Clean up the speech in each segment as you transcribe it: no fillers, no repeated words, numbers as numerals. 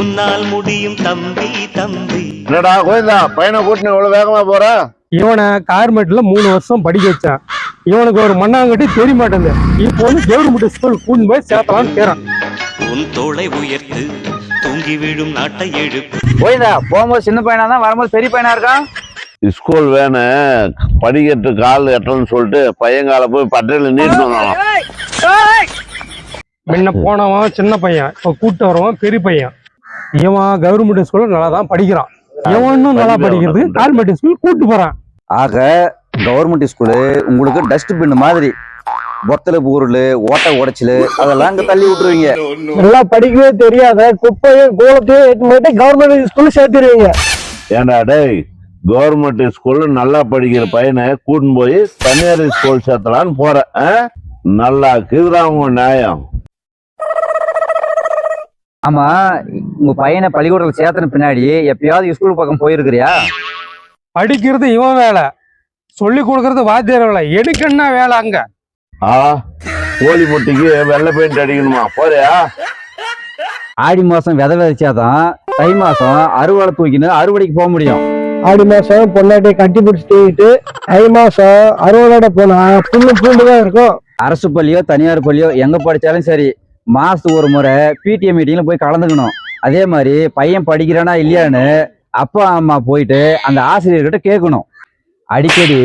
உன்னால் முடியும் தம்பி தம்பி. என்னடா கோயந்தா பையனை கூட்டினு இவ்வளவு வேகமா போற? இவனை கார்மெட்ல 3 வருஷம் படிக்க வச்சான். இவனுக்கு ஒரு மண்ணாங்கட்டி தெரிய மாட்டேங்குது. இப்போ வந்து கவர்மெண்ட் ஸ்கூல் கூட்டின்னு போய் சேர்த்தலான்னு கேறான். உன் தோளை உயர்த்து தூங்கி விழும் நாட்டை எழுப்பு. கோயந்தா போகும்போது சின்ன பையனா தான், வரும்போது பெரிய பையனா இருக்கான். ஸ்கூல் வேணு படிக்கட்டு கால் எட்டலன்னு சொல்லிட்டு பையங்கால போய் பட்டையில நீட்டு வந்தாலும். முன்ன போனவன் சின்ன பையன், இப்போ கூட்டு வரவன் பெரிய பையன். இவன் கவர்மெண்ட் ஸ்கூல்ல நல்லா தான் படிக்கிறான். இவனும் நல்லா படிக்கிறது கார்மெண்ட் ஸ்கூல் கூட்டு போறான். ஆக கவர்மெண்ட் ஸ்கூலு உங்களுக்கு டஸ்ட்பின் மாதிரி. பொத்தல பொருள், ஓட்ட உடைச்சல் அதெல்லாம் அங்க தள்ளி விட்டுருவீங்க. நல்லா படிக்கவே தெரியாத குப்பையும் கோலத்தையும் எடுத்து போயிட்டு கவர்மெண்ட் ஸ்கூல்ல சேர்த்துருவீங்க. ஏண்டா டேய், கவர்மெண்ட் ஸ்கூல்ல நல்லா படிக்கிற பையனை கூட்டின்னு போய் தனியார் ஸ்கூல் சேர்த்தலான்னு போற? நல்லா இருக்குதான் உங்க நியாயம். ஆமா, உங்க பையனை பள்ளிக்கூடத்துல சேர்த்தன பின்னாடி எப்பயாவது ஸ்கூல் பக்கம் போயிருக்கிறியா? படிக்கிறது இவன் வேலை, சொல்லி கொடுக்கறது வாத்தியார் வேலை. எடுக்கன்னா வேலை அங்க. கோழி முட்டைக்கு வெள்ளை பெயிண்ட் அடிக்கணுமா? போறியா? ஆடி மாசம் விதை விதைச்சாதான் தை மாசம் அறுவடை தூக்கின்னு அறுவடைக்கு போக முடியும். ஆடி மாசம் பொண்டாட்டியை கட்டி பிடிச்சிட்டு தை மாசம் அறுவடை போனா புல்லு பூண்டுதான் இருக்கும். அரசு பள்ளியோ தனியார் பள்ளியோ எங்க படிச்சாலும் சரி, மாசத்துக்கு ஒரு முறை பிடிஏ மீட்டிங்ல போய் கலந்துக்கணும். அதே மாதிரி பையன் படிக்கிறானா இல்லையான்னு அப்பா அம்மா போயிட்டு அந்த ஆசிரியர்கிட்ட கேட்கணும். அடிக்கடி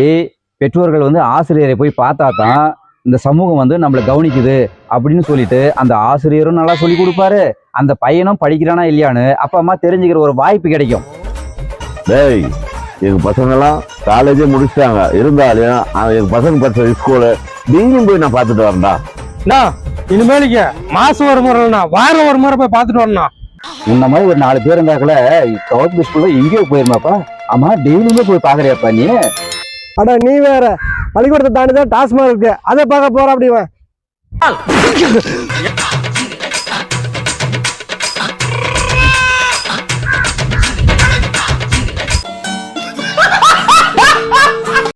பெற்றோர்கள் வந்து ஆசிரியரை போய் பார்த்தா தான் இந்த சமூகம் வந்து நம்மளை கவனிக்குது அப்படின்னு சொல்லிட்டு அந்த ஆசிரியரும் நல்லா சொல்லி கொடுப்பாரு. அந்த பையனும் படிக்கிறானா இல்லையான்னு அப்பா அம்மா தெரிஞ்சுக்கிற ஒரு வாய்ப்பு கிடைக்கும். டேய், எங்க பசங்கெல்லாம் காலேஜே முடிச்சிட்டாங்க. இருந்தாலும் எங்க பசங்க படிச்ச ஸ்கூலு நீங்களும் போய் நான் பார்த்துட்டு வரேன்டா. இனிமேலுக்கு மாசம் ஒரு முறைண்ணா, வாரம் ஒரு முறை போய் பார்த்துட்டு வரணும். உன்ன மாதிரி ஒரு 4 பேர் இருந்தாக்கல கவர்மெண்ட் ஸ்கூல்ல எங்கேயோ போயிருமாப்பா. ஆமா, டெய்லியுமே போய் பாக்குறியாப்பா நீ? அட நீ வேற, பள்ளிக்கூடத்தை தாண்டிதான் டாஸ்மாக் இருக்கு, அதை பார்க்க போற. அப்படி